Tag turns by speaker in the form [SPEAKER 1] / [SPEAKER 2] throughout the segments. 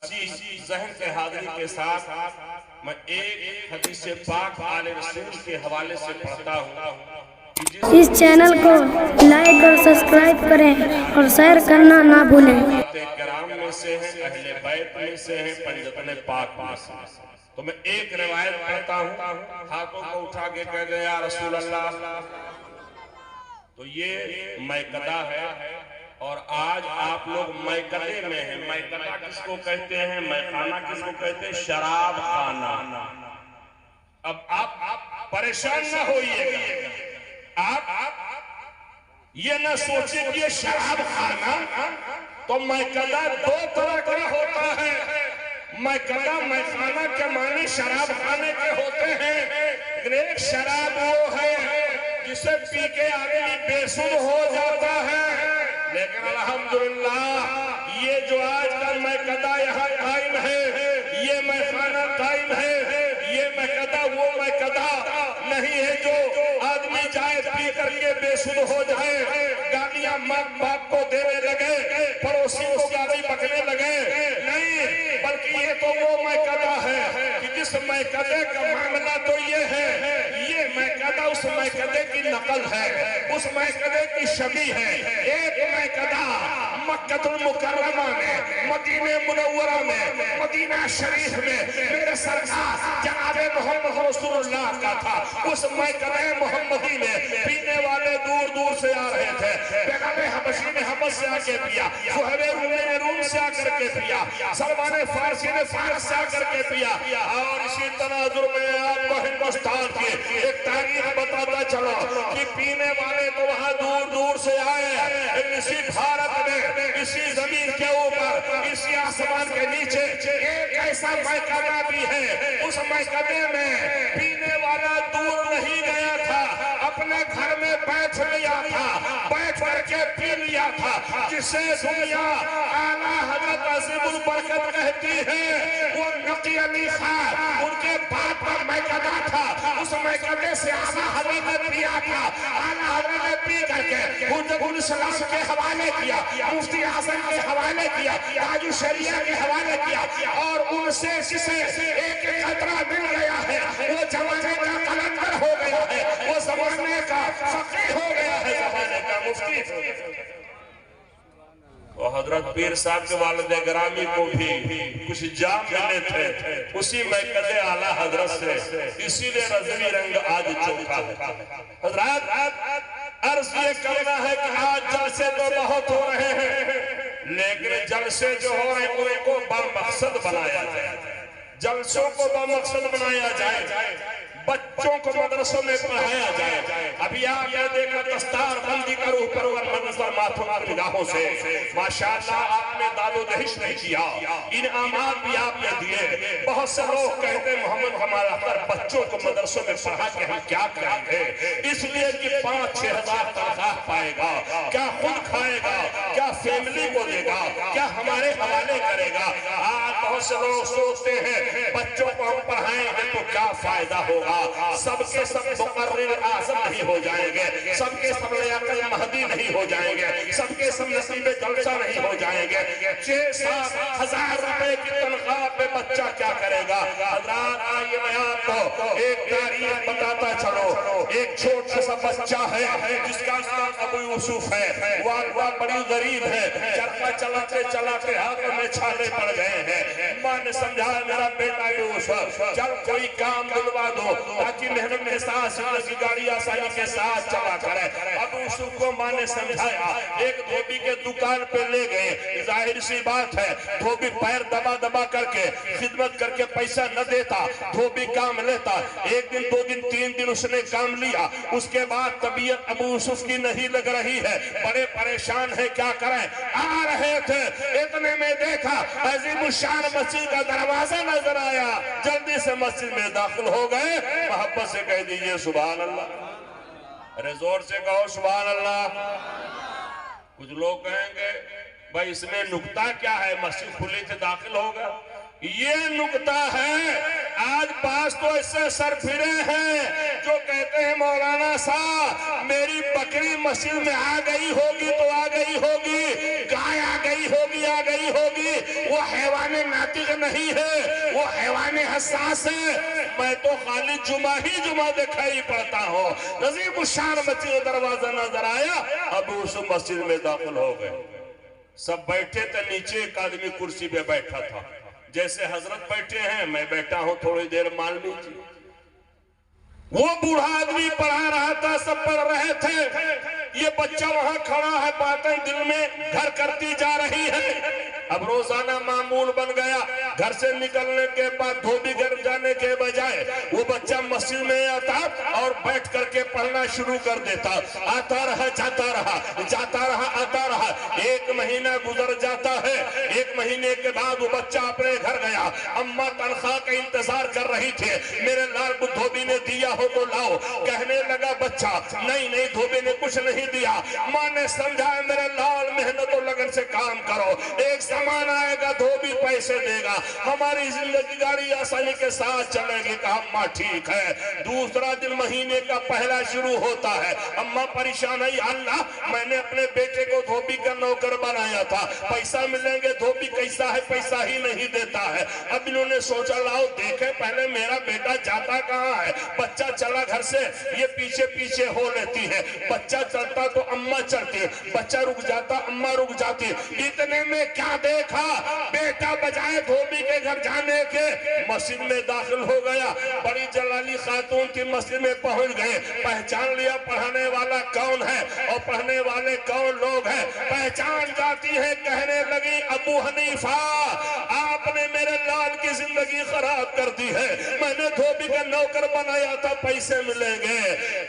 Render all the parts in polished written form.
[SPEAKER 1] ذہن کے حاضری کے ساتھ میں ایک حدیث پاک آل رسول کے حوالے سے پڑھتا ہوں۔
[SPEAKER 2] اس چینل کو لائک اور سبسکرائب کریں اور شیئر کرنا نہ بھولیں۔
[SPEAKER 1] کرام میں سے ہیں، اہل بیت میں سے ہیں، پنجتن پاک میں سے ہیں۔ تو میں ایک روایت پڑھتا ہوں، ہاتھوں کو اٹھا کے کہہ دیں یا رسول اللہ۔ تو یہ میکدہ ہے اور آج آپ لوگ میکدے میں ہیں۔ میکدہ کس کو کہتے ہیں؟ میخانہ کس کو کہتے ہیں؟ شراب خانہ۔ اب آپ پریشان نہ ہوئیے گا، آپ یہ نہ سوچیں کہ یہ شراب خانہ تو میکدہ دو طرح کا ہوتا ہے۔ میکدہ میخانہ کے معنی شراب خانے کے ہوتے ہیں، لیکن ایک شراب وہ ہے جسے پی کے آدمی بے سود ہو جاتا ہے۔ لیکن الحمدللہ یہ جو آج کا میکدہ یہاں قائم ہے، یہ میخانہ قائم ہے، یہ میکدہ وہ میکدہ نہیں ہے جو آدمی جائے پی کر کے بے سود ہو جائے، گالیاں ماں باپ کو دینے لگے، پڑوسی کو گالی بکنے لگے، نہیں، بلکہ یہ تو وہ میکدہ ہے کہ جس میکدے کا معاملہ تو یہ ہے، یہ میکدہ اس میکدے کی نقل ہے، اس میکدے کی شبیہ ہے۔ ایک میکدہ مکہ المکرمہ میں، مدینہ منورہ میں، مدینہ شریف میں میرے سرکار جناب محمد رسول اللہ کا تھا۔ اس میکدہ محمدی میں پینے والے دور دور سے آ رہے تھے۔ بیگم حبشی نے حبش سے آ کے پیا، صہیب رومی نے روم سے آ کر کے پیا، سلمان فارسی نے فارس سے آ کر کے پیا، اور اسی تناظر میں آپ کو ہندوستان کی ایک تاریخ بتاتا چلو کہ پینے والے تو وہاں دور دور سے آئے، اسی بھارت میں، اسی زمین کے اوپر، اسی آسمان کے نیچے ایک ایسا میکدہ بھی ہے۔ اس میکدے میں پینے والا دور نہیں گیا تھا، اپنے گھر میں بیٹھ لیا تھا، بیٹھ کر کے پی لیا تھا، جسے دنیا اعلیٰ حضرت عظیم البرکت کہتی ہے۔ وہ نقی علی خان ان کے باپ کا میکدہ تھا، اس میکدے سے اعلیٰ حضرت نے پیا تھا، اعلیٰ حضرت نے پی کر کے حجت الاسلام کے حوالے کیا، مفتی اعظم کے حوالے کیا، تاج الشریعہ کے حوالے کیا، اور ان سے جسے ایک ایک قطرہ مل گیا ہے وہ زمانے کا قلندر ہو گیا ہے، وہ زمانے کا فقیہ ہو گیا ہے، زمانے کا مفتی۔ اور حضرت پیر صاحب کے والد گرامی کو بھی کچھ جام ملے تھے اسی میکدہ اعلیٰ حضرت سے، اسی لئے رضوی رنگ آج چوکھا ہے۔ حضرات عرض یہ کرنا ہے کہ آج جلسے تو بہت ہو رہے ہیں، لیکن جلسے جو ہو رہے ہیں ان کو بامقصد بنایا جائے، جلسوں کو بامقصد بنایا جائے، بچوں کو مدرسوں میں پڑھایا جائے۔ ابھی آپ یہ دیکھا دستار بندی کا روح پرور منظر ماتھوں کی نگاہوں سے، ماشاءاللہ آپ نے داد و دہش نہیں کیا، انعامات بھی آپ نے دیے۔ بہت سے لوگ کہتے ہیں محمد ہمارا اختر بچوں کو مدرسوں میں پڑھا کے ہم کیا کریں گے، اس لیے کہ 5-6 ہزار تنخواہ پائے گا، کیا خود کھائے گا، کیا فیملی کو دے گا، کیا ہمارے حوالے کرے گا۔ آج بہت سے لوگ سوچتے ہیں بچوں کو ہم پڑھائیں گے تو کیا فائدہ ہوگا، سب کے سب مقرر اعظم نہیں ہو جائیں گے، سب کے سب لیاقت مہدی نہیں ہو جائیں گے، سب کے سب نصیب جلسہ نہیں ہو جائیں گے۔ 6-7 ہزار روپے کی تنخواہ پہ بچہ کیا کرے گا؟ حضرات آئیے میں آپ کو ایک تاریخ بتاتا چلو۔ ایک چھوٹا سا بچہ ہے جس کا نام ابو یوسف ہے، وہ بڑی غریب ہے، چرخہ چلاتے چلاتے ہاتھوں میں چھالے پڑ گئے ہیں۔ ماں نے سمجھایا میرا بیٹا یوسف چل کوئی کام دلوا دو تاکہ محنت کے ساتھ زندگی گاڑی آسانی کے ساتھ چلا کرے۔ ابو یوسف کو ماں نے سمجھایا، ایک دھوبی کے دکان پہ لے گئے، ظاہر سی بات ہے دھوبی پیر دبا دبا کر کے خدمت کر کے پیسہ نہ دیتا، دھوبی کام لیتا۔ 1 دن 2 دن 3 دن اس نے کام لیا، اس کے بعد طبیعت ابو یوسف کی نہیں لگ رہی ہے، بڑے پریشان ہے، کیا کریں؟ آ رہے تھے، اتنے میں دیکھا عظیم الشان مسجد کا دروازہ نظر آیا، جلدی سے مسجد میں داخل ہو گئے۔ محبت سے کہہ دیجئے سبحان اللہ، ارے زور سے کہو سبحان اللہ۔ کچھ لوگ کہیں گے بھائی اس میں نکتہ کیا ہے، مسجد کھلی تھے داخل ہوگا، یہ نکتہ ہے۔ آج پاس تو اس سے سر پھرے ہیں جو کہتے ہیں مولانا صاحب میری بکری مسجد میں آ گئی ہوگی تو آ گئی ہوگی، گائے آ گئی ہوگی آ گئی ہوگی، وہ حیوان ناطق نہیں ہے، وہ حیوان حساس ہے، میں تو خالی جمعہ ہی جمعہ دکھائی پڑتا ہوں۔ عظیم الشان مسجد دروازہ نظر آیا، ابو یوسف مسجد میں داخل ہو گئے۔ سب بیٹھے تھے، نیچے ایک آدمی کرسی پہ بیٹھا تھا، جیسے حضرت بیٹھے ہیں میں بیٹھا ہوں، تھوڑی دیر مان لیجیے۔ وہ بوڑھا آدمی پڑھا رہا تھا، سب پڑھ رہے تھے، یہ بچہ وہاں کھڑا ہے، باتیں دل میں گھر کرتی جا رہی ہے۔ اب روزانہ معمول بن گیا، گھر سے نکلنے کے بعد دھوبی گھر جانے کے بجائے وہ بچہ مسجد میں آتا اور بیٹھ کر کے پڑھنا شروع کر دیتا، آتا رہا جاتا رہا، جاتا رہا آتا رہا۔ ایک مہینہ گزر جاتا ہے، ایک مہینے کے بعد وہ بچہ اپنے گھر گیا، اماں تنخواہ کا انتظار کر رہی تھی، میرے لال کو دھوبی نے دیا ہو تو لاؤ۔ کہنے لگا بچہ، نہیں دھوبی نے کچھ نہیں دیا۔ ماں نے سمجھا میرے لال محنت و لگن سے کام کرو، ایک زمان آئے گا دھوبی پیسے دے گا، ہماری زندگی گاڑی آسانی کے ساتھ چلے گی۔ کہا اماں ٹھیک ہے۔ دوسرا دن مہینے کا پہلا شروع ہوتا ہے، اماں پریشان ہے، اللہ میں نے اپنے بیٹے کو دھوبی کا نوکر بنایا تھا، پیسہ ملیں گے، دھوبی کیسا ہے، پیسہ ہی نہیں دیتا ہے۔ اب انہوں نے سوچا لاؤ دیکھیں پہلے میرا بیٹا جاتا کہاں ہے۔ بچہ چلا گھر سے، یہ پیچھے پیچھے ہو لیتی ہے، بچہ چلتا تو اماں چلتی، بچہ رک جاتا اماں رک جاتی۔ اتنے میں کیا دیکھا، بیٹا بجائے دھوبی کے گھر جانے کے مسجد میں داخل ہو گیا۔ بڑی جلالی خاتون کی مسجد میں پہنچ گئے، پہچان لیا پڑھانے والا کون ہے اور پڑھنے والے کون لوگ ہیں، پہچان جاتی ہے، کہنے لگی ابو حنیفہ آپ نے میرے لال کی زندگی خراب کر دی ہے، میں نے دھوبی کا نوکر بنایا تھا، پیسے ملیں گے۔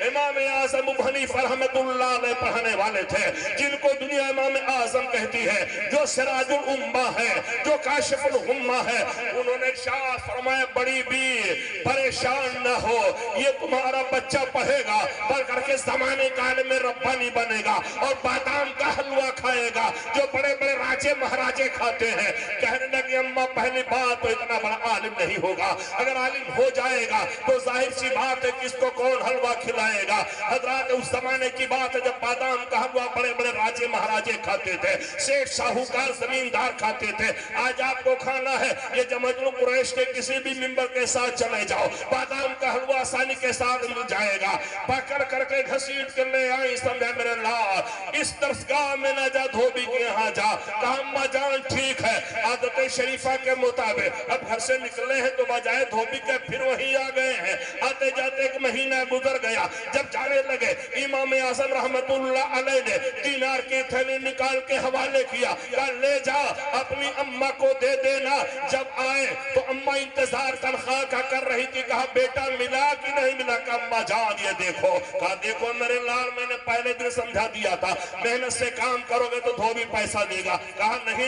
[SPEAKER 1] امام اعظم ابو حنیفہ رحمت اللہ علیہ پڑھانے والے تھے، جن کو دنیا امام اعظم کہتی ہے، جو سراج الامہ ہے، جو کاشف الغمہ ہے۔ انہوں نے ارشاد فرمایا بڑی بھی پریشان نہ ہو، یہ تمہارا بچہ پڑھے گا، پڑھ کر کے زمانے کا عالم ربانی بنے گا اور بادام کا حلوہ کھائے گا جو بڑے بڑے راجے مہاراجے کھاتے ہیں۔ کہنے لگی اماں پہلی بات تو اتنا بڑا عالم نہیں ہوگا، اگر عالم ہو جائے گا تو ظاہر سی بات ہے کس کو کون حلوہ کھلائے گا۔ حضرات اس زمانے کی بات ہے جب بادام کا حلوہ بڑے بڑے راجے مہاراجے کھاتے تھے، شیخ شاہوکار زمیندار کھاتے تھے۔ آج آپ کو کھانا ہے، یہ جمعیت قریش کے کسی بھی ممبر کے ساتھ چلے جاؤ، بادام کا حلوہ آسانی کے ساتھ مل جائے گا۔ پکڑ کر کے گھسیٹ کے لے آئی، سمجھا میرے لال اس درسگاہ میں نہ جا، دھوبی کے یہاں جا۔ کہا اماں جان ٹھیک ہے، عادت شریفہ کے مطابق اب گھر سے نکلے ہیں تو بجائے دھوبی کے پھر وہی آ گئے ہیں۔ آتے جاتے ایک مہینہ گزر گیا، جب جانے لگے امام اعظم رحمت اللہ علیہ نے دینار کی تھیلی نکال کے حوالے کیا، کہا لے جا اپنی اماں کو دے دینا۔ جب آئے تو اماں انتظار تنخواہ کا کر رہی تھی، کہا بیٹا ملا کہ نہیں ملا؟ کہا اماں جان یہ دیکھو۔ کہا دیکھو میرے لال میں نے پہلے دن سمجھا دیا تھا محنت سے کام کرو گے تو دھوبی پیسہ دے گا۔ کہا نہیں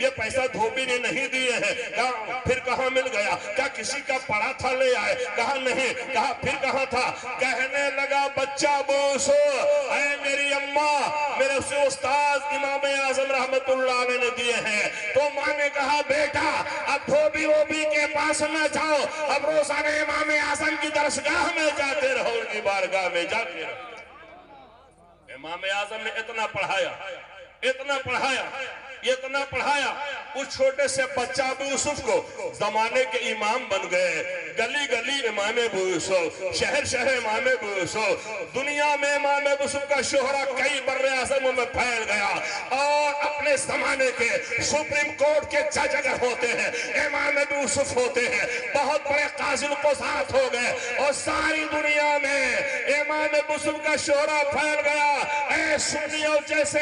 [SPEAKER 1] یہ پیسہ دھوبی نے نہیں دیے ہیں۔ کہا پھر کہاں مل گیا؟ کہا کسی کا پڑا تھا لے آئے؟ کہا نہیں۔ کہا پھر کہاں تھا؟ کہنے لگا بچہ بوسو اے میری اماں میرے سے استاذ امام اعظم رحمت اللہ علیہ نے دیے ہیں۔ تو ماں نے کہا بیٹا اب دھوبی ووبی کے پاس نہ جاؤ، اب روزانہ امام اعظم کی درسگاہ میں جاتے رہو، ان کی بارگاہ میں جاتے رہو۔ امام اعظم نے اتنا پڑھایا اتنا پڑھایا اتنا پڑھایا، اس چھوٹے سے بچہ ابو یوسف کو زمانے کے امام بن گئے۔ گلی گلی امام ابو یوسف، شہر شہر امام ابو یوسف، دنیا میں امام ابو یوسف کا شہرہ کئی بر اعظموں میں پھیل گیا، اور اپنے زمانے کے سپریم کورٹ کے جج اگر ہوتے ہیں امام ابو یوسف ہوتے ہیں، بہت بڑے قاضی القضات ہو گئے، اور ساری دنیا میں امام ابو یوسف کا شہرہ پھیل گیا۔ اے سنیوں جیسے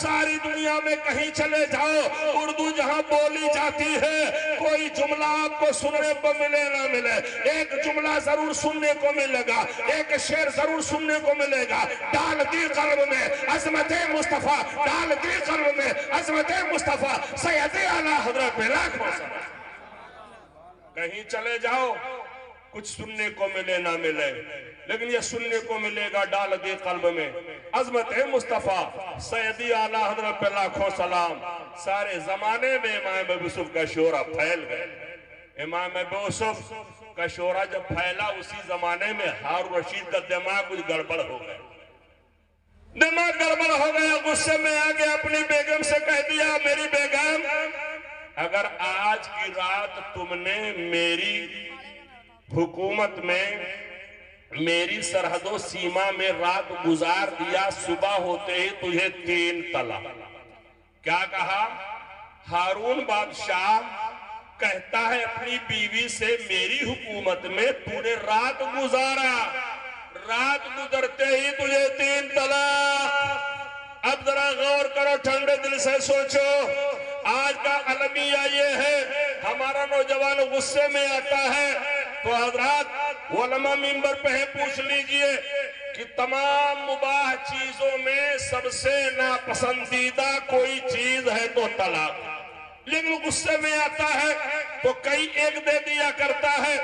[SPEAKER 1] ساری دنیا میں کہیں چلے جاؤ، اردو جہاں بولی جاتی ہے کوئی جملہ آپ کو سننے کو ملے نہ ملے، ایک جملہ ضرور سننے کو ملے گا، ایک شعر ضرور سننے کو ملے گا، ڈال دی قلب میں عظمت مصطفیٰ، ڈال دی قلب میں عظمت مصطفیٰ سید اعلیٰ حضرت لاکھ وسلم۔ کہیں چلے جاؤ کچھ سننے کو ملے نہ ملے، لیکن یہ سننے کو ملے گا ڈال دی قلب میں عظمت مصطفیٰ سیدی اعلیٰ حضرت پہ لاکھوں سلام۔ سارے زمانے میں امام ابو یوسف کا شہرہ پھیل گئے۔ امام ابو یوسف کا شہرہ جب پھیلا اسی زمانے میں ہارون رشید کا دماغ کچھ گڑبڑ ہو گیا، دماغ گڑبڑ ہو گیا، غصے میں آگے اپنی بیگم سے کہہ دیا میری بیگم اگر آج کی رات تم نے میری حکومت میں میری سرحد و سیما میں رات گزار دیا، صبح ہوتے ہی تجھے 3 طلاق۔ کیا کہا؟ ہارون بادشاہ کہتا ہے اپنی بیوی سے میری حکومت میں تو نے رات گزارا، رات گزرتے ہی تجھے 3 طلاق۔ اب ذرا غور کرو، ٹھنڈے دل سے سوچو، آج کا المیہ یہ ہے، ہمارا نوجوان غصے میں آتا ہے تو حضرات علماء منبر پہ ہیں، پوچھ لیجئے کہ تمام مباح چیزوں میں سب سے ناپسندیدہ کوئی چیز ہے تو طلاق، لیکن غصے میں آتا ہے تو کئی ایک دے دیا کرتا ہے۔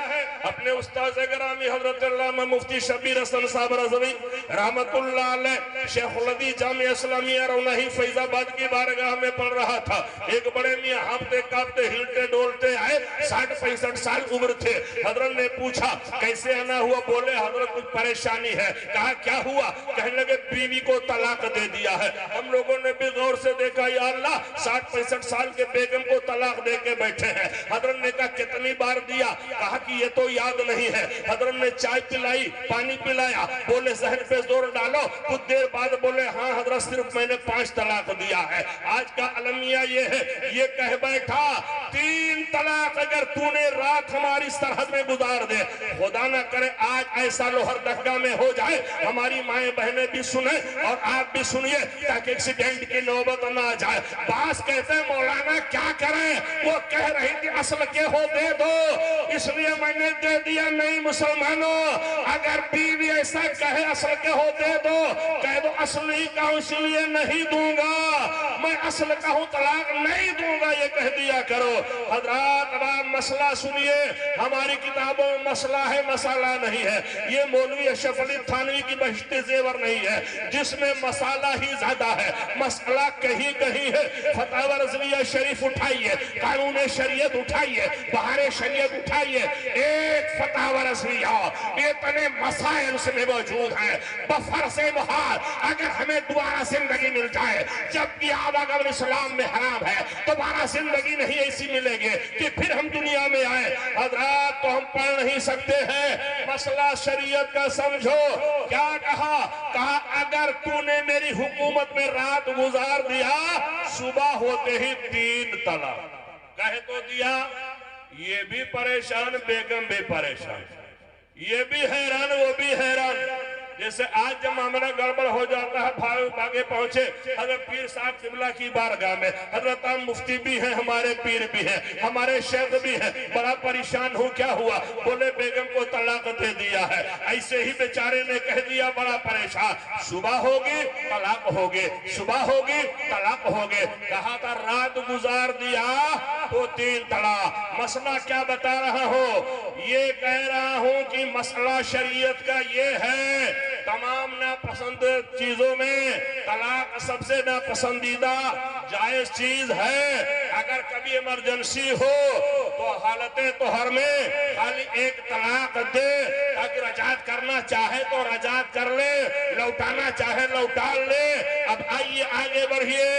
[SPEAKER 1] اپنے استاذ گرامی حضرت علامہ مفتی شبیر حسن صاحب رضوی رحمت اللہ علیہ شیخ الحدیث جامعہ اسلامیہ رونہی فیض آباد کی بارگاہ میں پڑھ رہا تھا، ایک بڑے میاں ہانپتے کانپتے ہلتے ڈولتے آئے، 60-65 سال عمر تھے۔ حضرت نے پوچھا کیسے آنا ہوا؟ بولے حضرت کچھ پریشانی ہے۔ کہا کیا ہوا؟ کہنے لگے بیوی کو طلاق دے دیا ہے۔ ہم لوگوں نے بھی غور سے دیکھا، یا اللہ 60-65 سال کے بیگم کو طلاق دے کے بیٹھے ہیں۔ حضرت نے کہا کتنی بار دیا؟ کہا کہ یہ تو یاد نہیں ہے۔ حضرت نے چائے پلائی، پانی پلایا، بولے ذہن پہ زور ڈالو، کچھ دیر بعد بولے ہاں حضرت صرف میں نے 5 طلاق دیا ہے۔ آج کا المیہ یہ ہے، یہ کہہ بیٹھا 3 طلاق اگر تو نے رات ہماری سرحد میں گزار دے، خدا نہ کرے آج ایسا لوہر دہگاہ میں ہو جائے، ہماری مائیں بہنیں بھی سنیں اور آپ بھی سنیے تاکہ ایکسیڈنٹ کی نوبت نہ آ جائے۔ باس کہتے ہیں مولانا کیا کریں؟ وہ کہہ رہی تھی اصل کے ہو دے دو، اس لیے میں نے دے دیا۔ نہیں مسلمانوں، اگر بیوی ایسا کہے اصل کے ہو دے دو، کہہ دو اصلی کا اس لیے نہیں دوں گا، میں اصل کا ہوں طلاق نہیں دوں گا، یہ کہہ دیا کرو۔ حضرات اب آپ مسئلہ سنیے، ہماری کتابوں میں مسئلہ ہے، مسئلہ نہیں ہے۔ یہ مولوی اشرف علی تھانوی کی بہشت زیور نہیں ہے جس میں مسئلہ ہی زیادہ ہے، مسئلہ کہیں کہیں ہے۔ فتاوی رضویہ شریف اٹھائیے، قانون شریعت اٹھائیے، بہار شریعت اٹھائیے، ایک فتاوی رضویہ اتنے مسائل اس میں موجود ہیں۔ بفرض محال اگر ہمیں دوبارہ زندگی مل جائے، جب بھی آبا قبر اسلام میں حرام ہے، دوبارہ زندگی نہیں ایسی ملے گی کہ پھر ہم دنیا میں آئے۔ حضرات تو ہم پڑھ نہیں سکتے ہیں، مسئلہ شریعت کا سمجھو۔ کیا کہا؟ کہا اگر تو نے میری حکومت میں رات گزار دیا، صبح ہوتے ہی 3 طلاق۔ کہہ تو دیا، یہ بھی پریشان، بیگم بھی پریشان، یہ بھی حیران وہ بھی حیران۔ جیسے آج جب معاملہ گڑبڑ ہو جاتا ہے، بھاگے پہنچے حضرت پیر صاحب قبلہ کی بارگاہ میں، حضرت مفتی بھی ہیں، ہمارے پیر بھی ہیں، ہمارے شیخ بھی ہیں، بڑا پریشان ہوں، کیا ہوا؟ بولے بیگم کو طلاق دے دیا ہے۔ ایسے ہی بیچارے نے کہہ دیا، بڑا پریشان، صبح ہوگی طلاق ہوگی، صبح ہوگی طلاق ہوگی۔ کہا تھا رات گزار دیا تو 3 طلاق۔ مسئلہ کیا بتا رہا ہوں؟ یہ کہہ رہا ہوں کہ مسئلہ شریعت کا یہ ہے، تمام ناپسند چیزوں میں طلاق سب سے ناپسندیدہ جائز چیز ہے۔ اگر کبھی ایمرجنسی ہو تو حالت طہر میں خالی 1 طلاق دے، تاکہ رجعت کرنا چاہے تو رجعت کر لے، لوٹانا چاہے لوٹا لے۔ اب آئیے آگے بڑھیے۔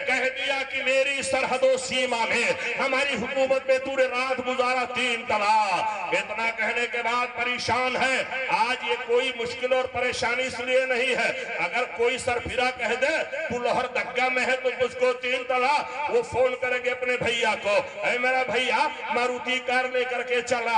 [SPEAKER 1] کہہ دیا کہ میری سرحد و سیما میں ہماری حکومت میں تو نے رات گزارا 3 طلاق۔ اتنا کہنے کے بعد پریشان ہے۔ آج یہ کوئی مشکل اور پریشانی اس لیے نہیں ہے، اگر کوئی سرفرا کہہ دے تو لوہر دگا میں ہے تو تجھ کو 3 طلاق، وہ فون کرے گے اپنے بھائیا کو، اے میرا بھائیا ماروتی کار لے کر کے چلا،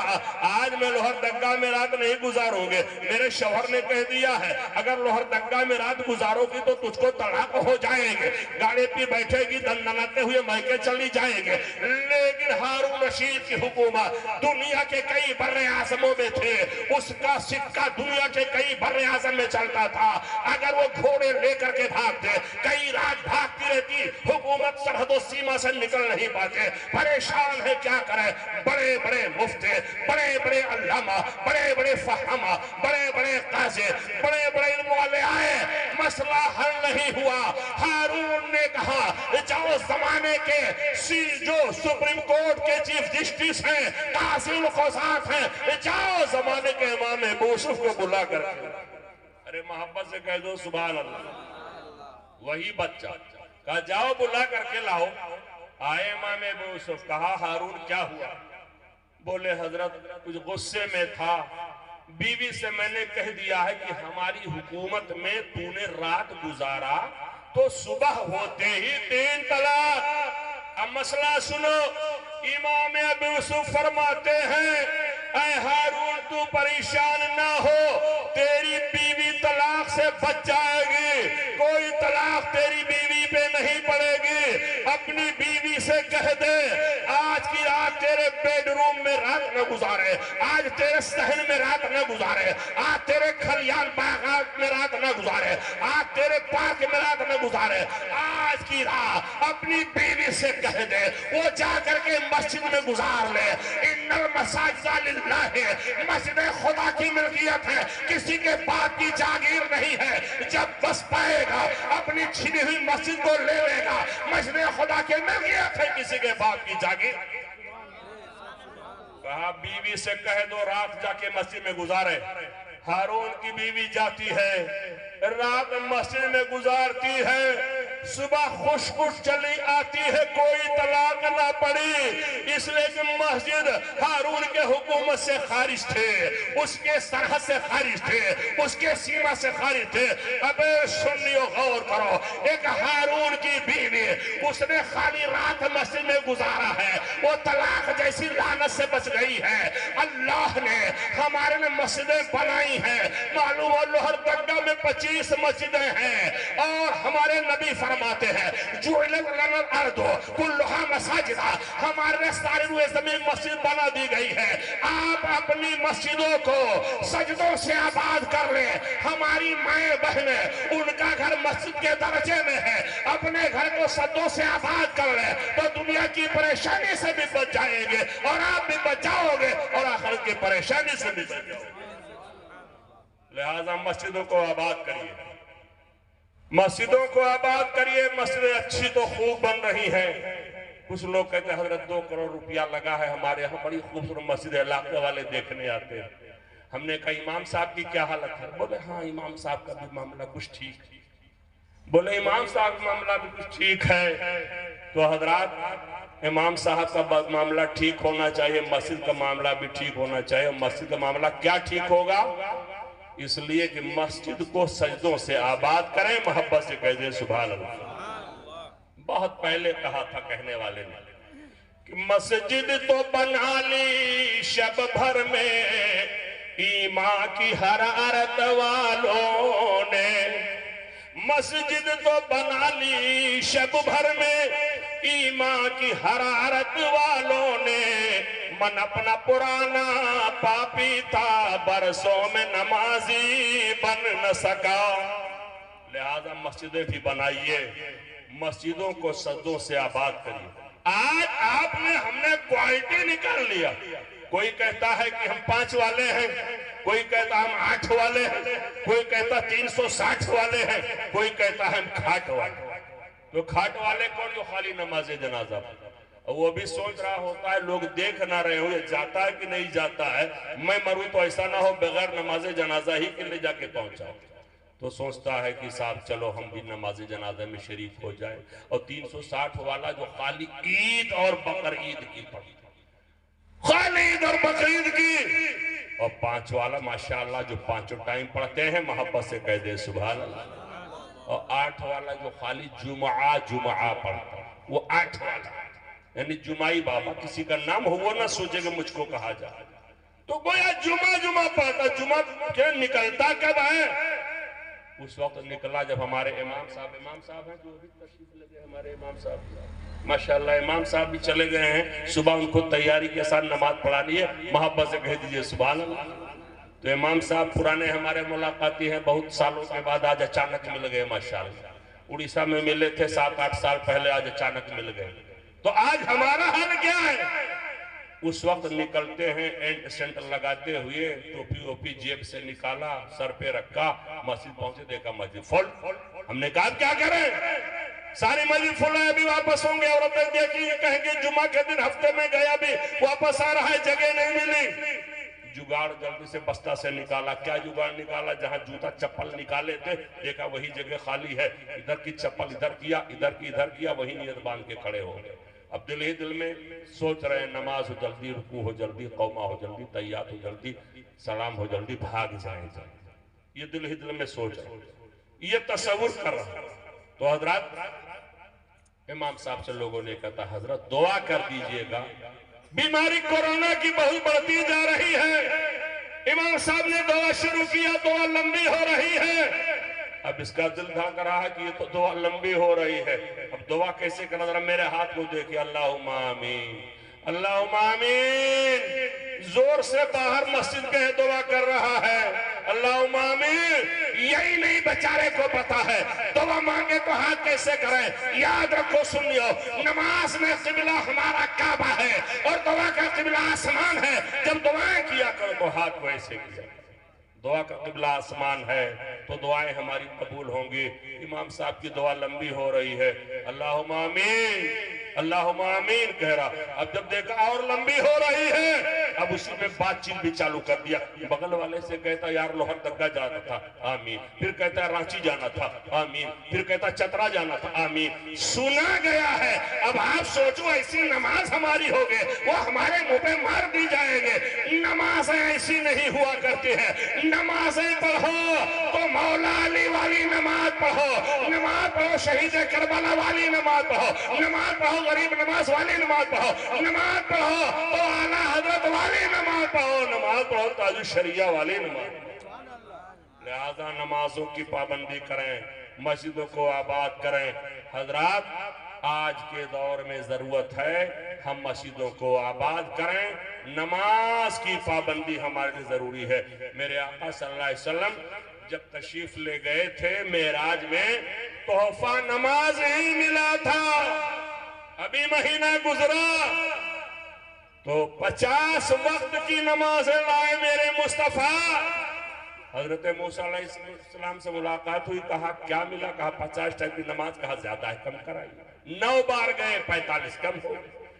[SPEAKER 1] آج میں لوہر دگا میں رات نہیں گزاروں گے، میرے شوہر نے کہہ دیا ہے اگر لوہر دگا میں رات گزارو گی تو تجھ کو طلاق ہو جائے گے۔ گاڑی پہ بیٹھے گی، دندناتے ہوئے مائکے چلی جائیں گے۔ لیکن ہارون رشید کی حکومت دنیا کے کئی بر اعظموں میں تھے، اس کا سکہ دنیا کے کئی بر اعظم میں چلتا تھا، اگر وہ گھوڑے لے کر کے بھاگتے، کئی رات بھاگتی رہتی، حکومت سرحد و سیما سے نکل نہیں پاتے، پریشان ہے، کیا کرے؟ بڑے بڑے مفتی، بڑے بڑے علامہ، بڑے بڑے فہامہ، بڑے بڑے قاضی، بڑے بڑے علم والے آئے، مسئلہ حل نہیں ہوا۔ ہارون نے کہا جاؤ زمانے کے جو سپریم کورٹ کے چیف جسٹس ہیں، قاضی القضات ہیں، جاؤ زمانے کے امام ابو یوسف کو بلا کر کے، ارے محبت سے کہہ دو سبحان اللہ، وہی بچہ کہا جاؤ بلا کر کے لاؤ۔ آئے امام ابو یوسف، کہا ہارون کیا ہوا؟ بولے حضرت کچھ غصے میں تھا، بیوی سے میں نے کہہ دیا ہے کہ ہماری حکومت میں تو نے رات گزارا تو صبح ہوتے ہی 3 طلاق۔ اب مسئلہ سنو، امام ابو یوسف فرماتے ہیں اے ہارون تو پریشان نہ ہو، تیری بیوی طلاق سے بچ جائے گی، کوئی طلاق تیری بیوی پہ نہیں پڑے گی۔ اپنی بیوی سے کہہ دے آج کی رات تیرے بیڈ روم میں رات نہ گزارے، آج تیرے صحن میں رات نہ گزارے، آج تیرے کھلیان باغات میں رات نہ گزارے، آج تیرے پارک میں رات نہ گزارے۔ آج کی رات اپنی بیوی سے کہہ دے وہ جا کر کے مسجد میں گزار لے۔ ان المساجد للہ، مسجد خدا کی ملکیت ہے، کسی کے باپ کی جاگیر نہیں ہے۔ جب بس پائے گا اپنی چھنی ہوئی مسجد کو لے لے گا، مسجد خدا کی ملکیت ہے، کسی کے باپ کی جاگیر۔ کہا بیوی سے کہہ دو رات جا کے مسجد میں گزارے۔ ہارون کی بیوی جاتی ہے، رات مسجد میں گزارتی ہے، صبح خوش خوش چلی آتی ہے، کوئی طلاق نہ پڑی، اس لیے کہ مسجد ہارون کے حکومت سے خارج تھے، اس کے سرحد سے خارج تھے، اس کے سیمہ سے خارج تھے۔ اب سنیو غور کرو، ایک ہارون کی بیوی، اس نے خالی رات مسجد میں گزارا ہے، وہ طلاق جیسی لعنت سے بچ گئی ہے۔ اللہ نے ہمارے نے مسجدیں بنائی ہیں، معلوم ہو لوہر دگا میں 25 مسجدیں ہیں، اور ہمارے نبی فرماتے ہیں جعلت لنا الارض کلھا مساجد، ہمارے سارے روئے زمین مسجد بنا دی گئی ہے۔ آپ اپنی مسجدوں کو سجدوں سے آباد کر لیں۔ ہماری مائیں بہنیں، ان کا گھر مسجد کے درجے میں ہے، اپنے گھر کو سجدوں سے آباد کر لیں تو دنیا کی پریشانی سے بھی بچ جائیں گے، اور آپ بھی بچ جاؤ گے، اور آخرت کی پریشانی سے بھی بچ جاؤ گے۔ لہذا مسجدوں کو آباد کریے، مسجدوں کو آباد کریے۔ مسجدیں اچھی تو خوب بن رہی ہیں، کچھ لوگ کہتے ہیں حضرت 2 کروڑ روپیہ لگا ہے ہمارے یہاں، بڑی خوبصورت مسجد ہے، علاقے والے دیکھنے آتے ہیں۔ ہم نے کہا امام صاحب کی کیا حالت ہے؟ بولے ہاں امام صاحب کا بھی معاملہ کچھ ٹھیک ہے۔ بولے امام صاحب کا معاملہ بھی کچھ ٹھیک ہے، تو حضرات امام صاحب کا معاملہ ٹھیک ہونا چاہیے، مسجد کا معاملہ بھی ٹھیک ہونا چاہیے۔ مسجد کا معاملہ کیا ٹھیک ہوگا؟ اس لیے کہ مسجد کو سجدوں سے آباد کریں، محبت سے کہہ دیں سبحان اللہ۔ بہت پہلے کہا تھا کہنے والے نے کہ مسجد تو بنا لی شب بھر میں ایمان کی حرارت والوں نے، مسجد تو بنا لی شب بھر میں ایمان کی حرارت والوں نے، من اپنا پرانا پاپی تھا برسوں میں نمازی بن نہ سکا۔ لہذا مسجدیں بھی بنائیے، مسجدوں کو سجدوں سے آباد کریے۔ آج آپ نے ہم نے کوالٹی نکال لیا، کوئی کہتا ہے کہ ہم 5 والے ہیں، کوئی کہتا ہم 8 والے ہیں، کوئی کہتا 360 والے ہیں، کوئی کہتا ہے ہم کھاٹ والے۔ تو کھاٹ والے کون؟ جو خالی نماز جنازہ، وہ بھی سوچ رہا ہوتا ہے لوگ دیکھ نہ رہے ہوں یہ جاتا ہے کہ نہیں جاتا ہے، میں مروں تو ایسا نہ ہو بغیر نماز جنازہ ہی کے لے جا کے پہنچا، تو سوچتا ہے کہ صاحب چلو ہم بھی نماز جنازہ میں شریک ہو جائے۔ اور 360 والا جو خالی عید اور بقر عید کی پڑھتا، خالی عید اور بقر عید کی، اور 5 والا ماشاءاللہ جو 5 ٹائم پڑھتے ہیں، محبت سے کہہ دے سبحان اللہ۔ اور 8 والا جو خالی جمعہ پڑھتا، وہ 8 والا، یعنی جمعی بابا، کسی کا نام ہو وہ نہ سوچے کہ مجھ کو کہا جائے، تو گویا جمعہ پڑھتا۔ جمعہ کیا نکلتا کب ہے؟ اس وقت نکلا جب ہمارے امام صاحب ہیں جو ابھی تشریف لگے، ہمارے امام صاحب ماشاءاللہ امام صاحب بھی چلے گئے ہیں، صبح ان کو تیاری کے ساتھ نماز پڑھانی ہے، محبت سے کہہ دیجئے سبحان اللہ۔ تو امام صاحب پرانے ہمارے ملاقاتی ہیں، بہت سالوں کے بعد آج اچانک مل گئے ماشاءاللہ۔ اڑیسہ میں ملے تھے 7-8 سال پہلے، آج اچانک مل گئے۔ تو آج ہمارا حال کیا ہے؟ اس وقت نکلتے ہیں اینڈ سینٹر لگاتے ہوئے، ٹوپی جیب سے نکالا، سر پہ رکھا، مسجد پہنچے دیکھا مسجد فل۔ ہم نے کہا کیا کریں؟ ساری مسجد فل ہے، ابھی واپس ہوں گے، عورتیں دیکھیں گے کہیں گے جمعہ کے دن ہفتے میں گیا بھی واپس آ رہا ہے، جگہ نہیں ملی۔ جگاڑ جلدی سے بستہ سے نکالا۔ کیا جگاڑ نکالا؟ جہاں جوتا چپل نکالے تھے دیکھا وہی جگہ خالی ہے، ادھر کی چپل ادھر کیا، ادھر کی ادھر کیا، وہی نیت باندھ کے کھڑے ہو گئے۔ اب دل ہی دل میں سوچ رہے ہیں نماز ہو جلدی، رکوع ہو جلدی، قومہ ہو جلدی، تحیات ہو جلدی، سلام ہو جلدی، بھاگ جائیں جلدی، یہ دل ہی دل میں سوچ رہے ہیں، یہ تصور کر رہا ہے۔ تو حضرات امام صاحب سے لوگوں نے کہا حضرت دعا کر دیجئے گا، بیماری کورونا کی بہت بڑھتی جا رہی ہے۔ امام صاحب نے دعا شروع کیا، دعا لمبی ہو رہی ہے۔ اب اس کا دل دھڑک رہا ہے کہ یہ تو دعا لمبی ہو رہی ہے، اب دعا کیسے کرنا؟ ذرا میرے ہاتھ کو دیکھیں، اللہم آمین، اللہم آمین، زور سے باہر مسجد کے دعا کر رہا ہے، اللہم آمین۔ یہی نہیں بیچارے کو پتا ہے دعا مانگے تو ہاتھ کیسے کریں۔ یاد رکھو سنیو، نماز میں قبلہ ہمارا کعبہ ہے اور دعا کا قبلہ آسمان ہے۔ جب دعائیں کیا کرو تو ہاتھ کو ایسے کیا، دعا کا قبلہ آسمان ہے تو دعائیں ہماری قبول ہوں گی۔ امام صاحب کی دعا لمبی ہو رہی ہے، اللہم آمین، اللہم آمین کہہ رہا۔ اب جب دیکھا اور لمبی ہو رہی ہے، اب اسی میں بات چیت بھی چالو کر دیا۔ بغل والے سے کہتا یار لوہر درگاہ جانا تھا، آمین، پھر کہتا رانچی جانا تھا، آمین، پھر کہتا چترا جانا تھا، آمین۔ سنا گیا ہے۔ اب آپ سوچو ایسی نماز ہماری ہوگی، وہ ہمارے منہ پہ مار دی جائیں گے۔ نمازیں ایسی نہیں ہوا کرتی ہیں۔ نمازیں پڑھو تو مولا علی والی نماز پڑھو، نماز پڑھو شہید کربلا والی نماز پڑھو، نماز پڑھو غریب نماز والی نماز پڑھو، نماز پڑھو تو اعلیٰ حضرت والی نماز پڑھو، نماز پڑھو تاج الشریعہ والی نماز پڑھو۔ لہذا نمازوں کی پابندی کریں، مسجدوں کو آباد کریں۔ حضرات آج کے دور میں ضرورت ہے ہم مسجدوں کو آباد کریں، نماز کی پابندی ہمارے لیے ضروری ہے۔ میرے آقا صلی اللہ علیہ وسلم جب تشریف لے گئے تھے معراج میں، تحفہ نماز ہی ملا تھا۔ ابھی مہینہ گزرا تو 50 وقت کی نمازیں لائے میرے مصطفیٰ۔ حضرت موسیٰ علیہ السلام سے ملاقات ہوئی، کہا کیا ملا؟ کہا 50 ٹائم کی نماز، کہا زیادہ ہے کم کرائیے۔ 9 بار گئے، 45 کم ہو،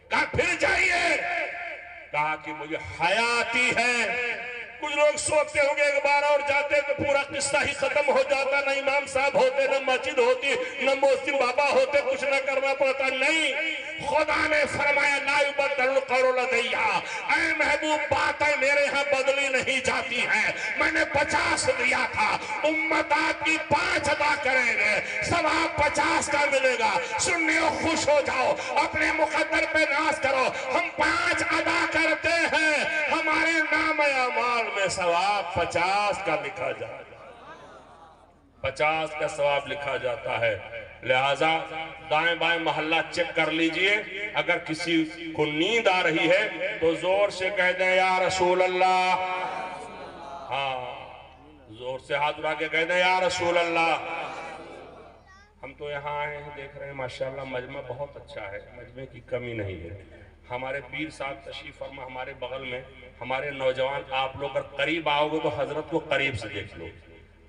[SPEAKER 1] کہا پھر جائیے، کہا کہ مجھے حیاتی ہے۔ کچھ لوگ سوچتے ہوں گے ایک بار اور جاتے تو پورا قصہ ہی ختم ہو جاتا، نہ امام صاحب ہوتے، نہ مسجد ہوتی، نہ محسن بابا ہوتے، کچھ نہ کرنا پڑتا۔ نہیں، خدا نے فرمایا لا یبدل القول لدی، اے محبوب باتیں میرے ہاں بدلی نہیں جاتی ہیں۔ میں نے 50 دیا تھا، امت آپ کی 5 ادا کریں گے، ثواب 50 کا ملے گا۔ سننے ہو خوش ہو جاؤ، اپنے مقدر پہ ناز کرو، ہم 5 ادا کرتے ہیں، ہمارے نام اعمال میں ثواب 50 کا لکھا جائے گا، 50 کا ثواب لکھا جاتا ہے۔ لہٰذا دائیں بائیں محلہ چیک کر لیجئے، اگر کسی کو نیند آ رہی ہے تو زور سے کہہ دیں یا رسول اللہ، ہاں زور سے ہاتھ اٹھا کے کہہ دیں یا رسول اللہ۔ ہم تو یہاں آئے ہیں، دیکھ رہے ہیں ماشاءاللہ مجمع بہت اچھا ہے، مجمع کی کمی نہیں ہے۔ ہمارے پیر صاحب تشریف فرما ہمارے بغل میں، ہمارے نوجوان آپ لوگ اگر قریب آؤ گے تو حضرت کو قریب سے دیکھ لو،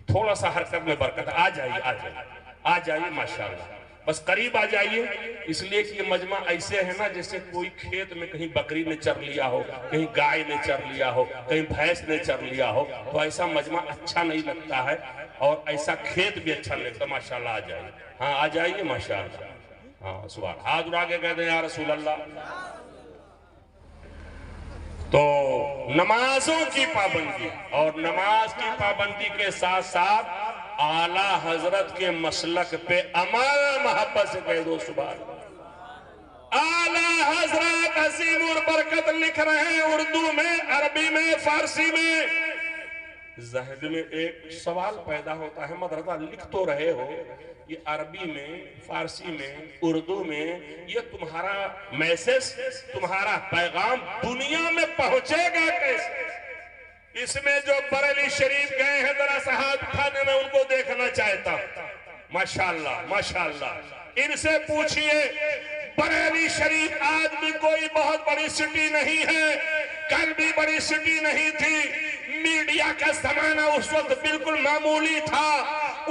[SPEAKER 1] تھوڑا سا حرکت میں برکت، آ جائیے آ جائیے آ جائیے ماشاءاللہ، بس قریب آ جائیے۔ اس لیے کہ یہ مجمع ایسے ہے نا جیسے کوئی کھیت میں کہیں بکری نے چر لیا ہو، کہیں گائے نے چر لیا ہو، کہیں بھینس نے چر لیا ہو، تو ایسا مجمع اچھا نہیں لگتا ہے اور ایسا کھیت بھی اچھا نہیں لگتا۔ ماشاءاللہ آ جائیے، ہاں آ جائیے ماشاءاللہ، ہاں سبحان، ہاتھ اٹھا کے کہتے ہیں یا رسول اللہ۔ تو نمازوں کی پابندی اور نماز کی پابندی کے ساتھ ساتھ اعلیٰ حضرت کے مسلک پہ عمل، محبت سے کہہ دو سبحان اللہ۔ اعلیٰ حضرت عظیم البرکت لکھ رہے ہیں اردو میں، عربی میں، فارسی میں۔ ذہن میں ایک سوال پیدا ہوتا ہے، مدرسہ لکھ تو رہے ہو، یہ عربی میں، فارسی میں، اردو میں، یہ تمہارا میسج، تمہارا پیغام دنیا میں پہنچے گا کیسے؟ اس میں جو بریلی شریف گئے ہیں ذرا سا ہاتھ اٹھانے میں ان کو دیکھنا چاہتا ہوں۔ ماشاءاللہ ماشاءاللہ، ان سے پوچھئے بریلی شریف آج بھی کوئی بہت بڑی سٹی نہیں ہے، کل بھی بڑی سٹی نہیں تھی، میڈیا کا زمانہ اس وقت بالکل معمولی تھا،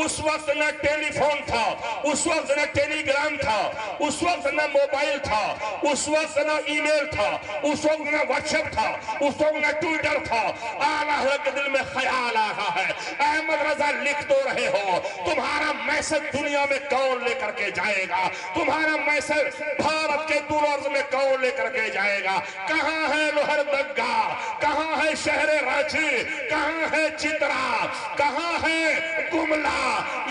[SPEAKER 1] اس وقت نہ ٹیلی فون تھا، اس وقت نہ ٹیلی گرام تھا، اس وقت نہ موبائل تھا، اس وقت نہ ای میل تھا، اس وقت نہ واٹس ایپ تھا، اس وقت نہ ٹویٹر تھا۔ آلہ حضرت کے دل میں خیال آ رہا ہے احمد رضا لکھ تو رہے ہو، تمہارا میسج دنیا میں کون لے کر کے جائے گا؟ تمہارا میسج بھارت کے دور عرض میں کون لے کر کے جائے گا؟ کہاں ہے لوہردگا؟ کہاں ہے شہر رانچی؟ کہاں ہے چترا؟ کہاں ہے گملا؟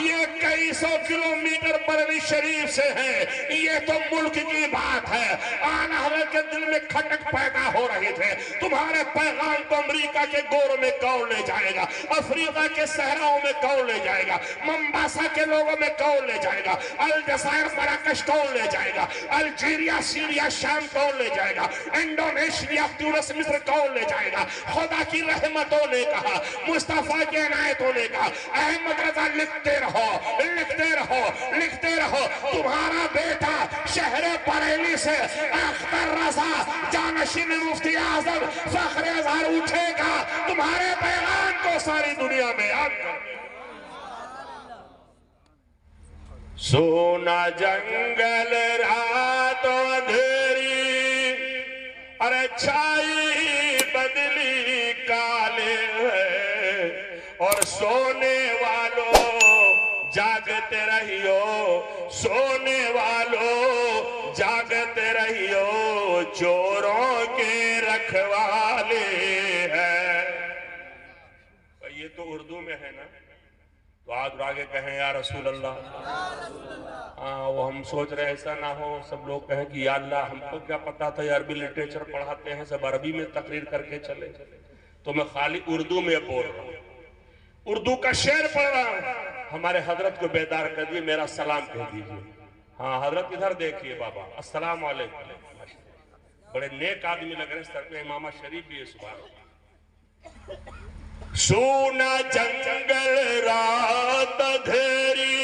[SPEAKER 1] یہ کئی سو کلومیٹر بریلی شریف سے ہے، یہ تو ملک کی بات ہے۔ آلہ حضرت کے دل میں کھٹک پیدا ہو رہی تھے، تمہارے پیغام کو امریکہ کے گوروں میں کون لے جائے گا؟ افریقہ کے صحراؤں میں کون لے جائے گا؟ ممباسا کے لوگوں میں کون لے جائے گا؟ الجزائر مراکش کون لے جائے گا؟ الجیریا سیریا شام کون لے جائے گا؟ انڈونیشیا تونس مصر کون لے جائے گا؟ خدا کی رحمتوں نے کہا، مصطفیٰ کی عنایتوں نے کہا، احمد رضا لکھتے رہو، لکھتے رہو، لکھتے رہو۔ تمہارا بیٹا شہر بریلی سے اختر رضا جانشین مفتی اعظم فخر اظہر اٹھے گا، تمہارے پیغام کو ساری دنیا میں یاد کر۔ سونا جنگل رات اندھیری، ارے چھائی بدلی کالے ہے، اور سونے والوں جاگتے رہیو، سونے والوں جاگتے رہیو، چوروں کے رکھوالے ہیں۔ یہ تو اردو میں ہے نا، تو آج آگے کہیں یا رسول اللہ۔ وہ ہم سوچ رہے ایسا نہ ہو سب لوگ کہیں کہ یا اللہ ہم کو کیا پتا تھا، یہ عربی لٹریچر پڑھاتے ہیں سب عربی میں تقریر کر کے چلے، تو میں خالی اردو میں بول رہا ہوں، اردو کا شعر پڑھ رہا ہوں۔ ہمارے حضرت کو بیدار کر دیے، میرا سلام کہہ دیجئے۔ ہاں حضرت ادھر دیکھیے بابا، السلام علیکم۔ بڑے نیک آدمی لگ رہے ہیں، سر پہ امامہ شریف بھی ہے، سبحان اللہ۔ سونا جنگل رات اندھیری،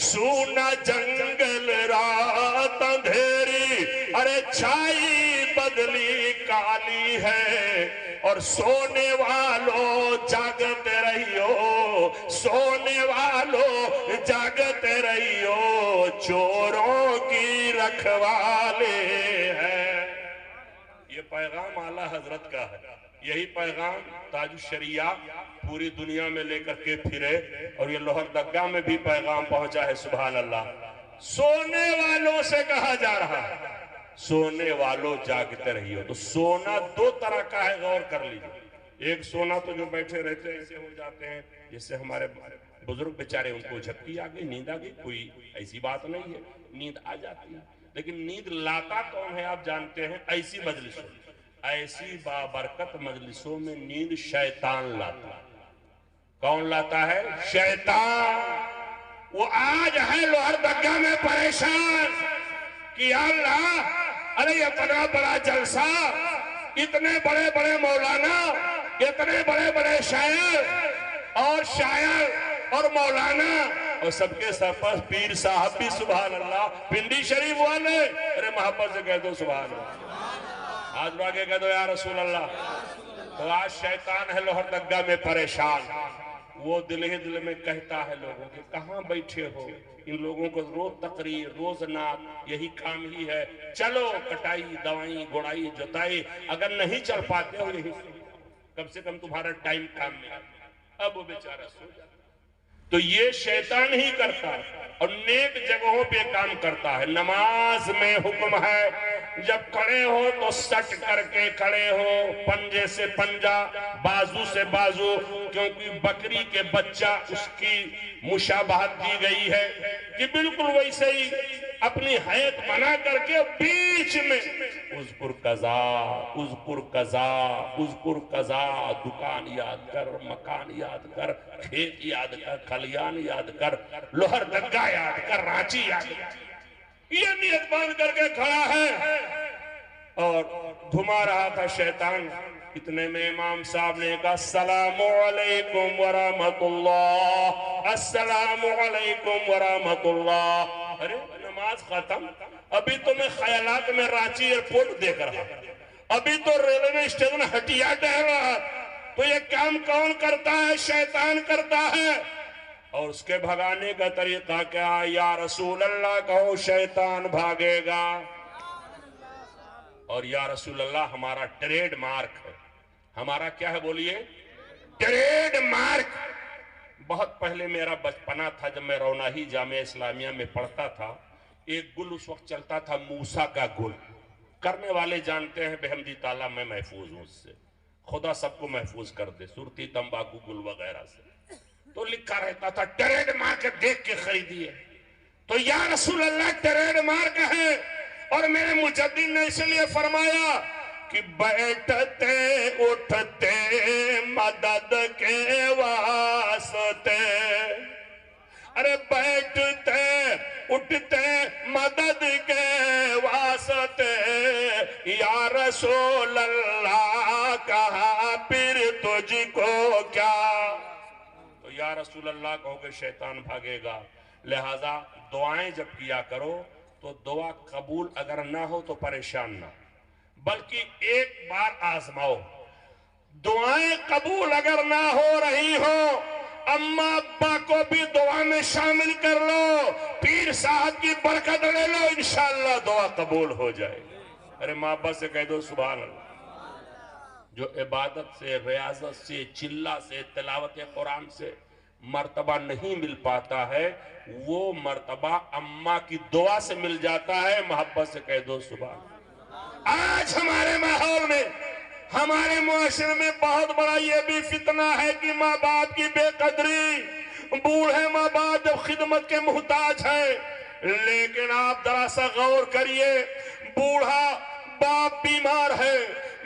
[SPEAKER 1] سونا جنگل رات اندھیری، ارے چھائی بدلی کالی ہے، اور سونے والوں جاگتے رہیو، سونے والوں جاگتے رہیو، چوروں کی رکھوالے ہیں۔ یہ پیغام اعلیٰ حضرت کا ہے، یہی پیغام تاج الشریعہ پوری دنیا میں لے کر کے پھرے، اور یہ لوہردگا میں بھی پیغام پہنچا ہے، سبحان اللہ۔ سونے والوں سے کہا جا رہا ہے، سونے والوں جاگتے رہیو۔ تو سونا دو طرح کا ہے، غور کر لیجیے۔ ایک سونا تو جو بیٹھے رہتے ہیں ایسے ہو جاتے ہیں، جس سے ہمارے بزرگ بیچارے ان کو جھپکی آ گئی، نیند آ گئی، کوئی ایسی بات نہیں ہے، نیند آ جاتی ہے۔ لیکن نیند لاتا کون ہے آپ جانتے ہیں؟ ایسی مجلسوں، ایسی بابرکت مجلسوں میں نیند شیطان لاتا ہے۔ کون لاتا ہے؟ شیطان۔ وہ آج ہے لوہردگا میں پریشان کہ یا اللہ، ارے اتنا بڑا جلسہ، اتنے بڑے بڑے مولانا، اتنے بڑے بڑے شاعر اور مولانا، اور سب کے سر پر پیر صاحب بھی، سبحان اللہ، پنڈی شریف والے، ارے محبت سے کہہ دو سبحان اللہ، آج آگے کہہ دو یا رسول اللہ۔ تو آج شیطان ہے لوہردگا میں پریشان، وہ دل ہی دل میں کہتا ہے لوگوں کہ کہاں بیٹھے ہو، ان لوگوں کو روز تقریر، روز نعت، یہی کام ہی ہے، چلو کٹائی، دوائی، گڑائی، جتائی، اگر نہیں چل پاتے ہو یہی کم سے کم تمہارا ٹائم کام میں آتا۔ اب وہ بیچارہ سو جاتا۔ تو یہ شیطان ہی کرتا ہے، اور نیک جگہوں پہ کام کرتا ہے۔ نماز میں حکم ہے جب کھڑے ہو تو سٹ کر کے کھڑے ہو، پنجے سے پنجا، بازو سے بازو، کیونکہ بکری کے بچہ اس کی مشابہت دی گئی ہے کہ بالکل ویسے ہی اپنی حیت بنا کر کے بیچ میں اذکر قضا، اذکر قضا، اذکر قضا، دکان یاد کر، مکان یاد کر، کھیت یاد کر، کھلیان یاد کر، لوہردگا یاد کر، رانچی یاد کر۔ یہ نیت باندھ کر کے کھڑا ہے اور گھما رہا تھا شیطان۔ اتنے میں امام صاحب نے کہا السلام علیکم ورحمت اللہ، السلام علیکم ورحمت اللہ۔ ارے نماز ختم، ابھی تو میں خیالات میں رانچی ایئرپورٹ دیکھ رہا، ابھی تو ریلوے اسٹیشن ہٹیا ٹہل رہا۔ تو یہ کام کون کرتا ہے؟ شیطان کرتا ہے۔ اور اس کے بھگانے کا طریقہ کیا؟ یا رسول اللہ کہو شیطان بھاگے گا. اور یا رسول اللہ ہمارا ٹریڈ مارک ہے. ہمارا کیا ہے بولیے؟ Trademark. بہت پہلے میرا بچپنا تھا جب میں روناہی جامعہ اسلامیہ میں پڑھتا تھا. ایک گل اس وقت چلتا تھا موسیٰ کا گل. کرنے والے جانتے ہیں بحمدی تعالیٰ میں محفوظ ہوں اس سے. خدا سب کو محفوظ کر دے سرتی تمباکو گل وغیرہ سے. تو لکھا رہتا تھا ٹریڈ مارک دیکھ کے خریدیے. تو یا رسول اللہ ٹریڈ مارک ہے. اور میرے مجدد نے اس لیے فرمایا کہ بیٹھتے اٹھتے مدد کے واسطے. ارے بیٹھتے اٹھتے مدد کے واسطے یا رسول اللہ کہا پھر تجھ کو کیا. تو یا رسول اللہ کہو کہ شیطان بھاگے گا. لہذا دعائیں جب کیا کرو تو دعا قبول اگر نہ ہو تو پریشان نہ، بلکہ ایک بار آزماؤ. دعائیں قبول اگر نہ ہو رہی ہو اماں ابا کو بھی دعا میں شامل کر لو، پیر صاحب کی برکت لے لو، انشاءاللہ دعا قبول ہو جائے. ارے ماں ابا سے کہہ دو سبحان اللہ. جو عبادت سے، ریاضت سے، چلہ سے، تلاوت قرآن سے مرتبہ نہیں مل پاتا ہے وہ مرتبہ اماں کی دعا سے مل جاتا ہے. محبت سے کہہ دو سبحان اللہ. آج ہمارے ماحول میں، ہمارے معاشرے میں بہت بڑا یہ بھی فتنہ ہے کہ ماں باپ کی بے قدری. بوڑھے ماں باپ جب خدمت کے محتاج ہیں، لیکن آپ ذرا سا غور کریے، بوڑھا باپ بیمار ہے،